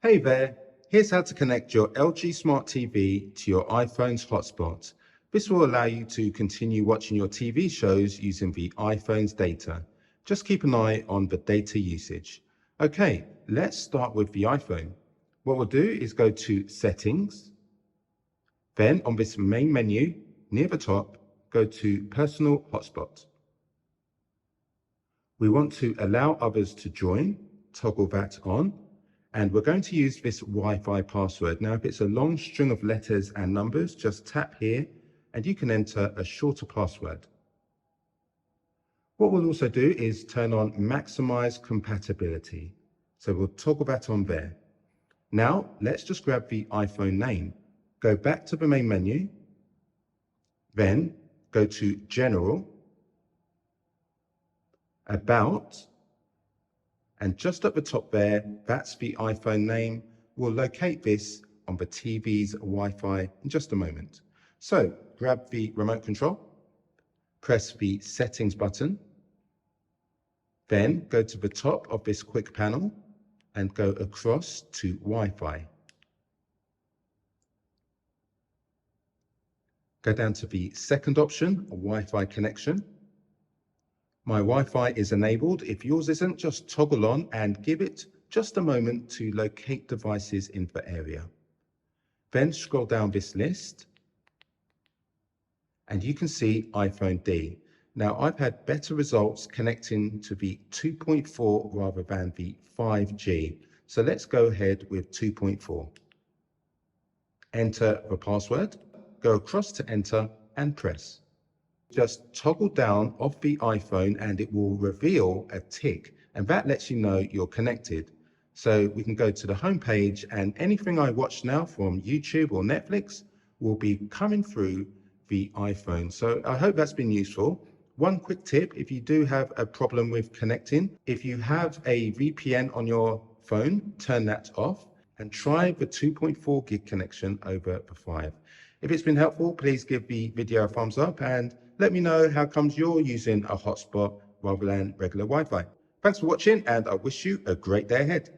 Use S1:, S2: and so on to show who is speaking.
S1: Hey there, here's how to connect your LG Smart TV to your iPhone's hotspot. This will allow you to continue watching your TV shows using the iPhone's data. Just keep an eye on the data usage. Okay, let's start with the iPhone. What we'll do is go to Settings, then on this main menu, near the top, go to Personal Hotspot. We want to allow others to join, toggle that on, and we're going to use this Wi-Fi password. Now, if it's a long string of letters and numbers, just tap here and you can enter a shorter password. What we'll also do is turn on maximize compatibility. So we'll toggle that on there. Now, let's just grab the iPhone name. Go back to the main menu, then go to General, About, and just at the top there, that's the iPhone name. We'll locate this on the TV's Wi-Fi in just a moment. So grab the remote control, press the settings button, then go to the top of this quick panel and go across to Wi-Fi. Go down to the second option, a Wi-Fi connection. My Wi-Fi is enabled. If yours isn't, just toggle on and give it just a moment to locate devices in the area. Then scroll down this list and you can see iPhone D. Now, I've had better results connecting to the 2.4 rather than the 5G. So let's go ahead with 2.4. Enter the password, go across to enter and press. Just toggle down off the iPhone and it will reveal a tick, and that lets you know you're connected. So we can go to the home page and anything I watch now from YouTube or Netflix will be coming through the iPhone. So I hope that's been useful. One quick tip, if you do have a problem with connecting, if you have a VPN on your phone, turn that off and try the 2.4 gig connection over the 5. If it's been helpful, please give the video a thumbs up and let me know how comes you're using a hotspot rather than regular Wi-Fi. Thanks for watching and I wish you a great day ahead.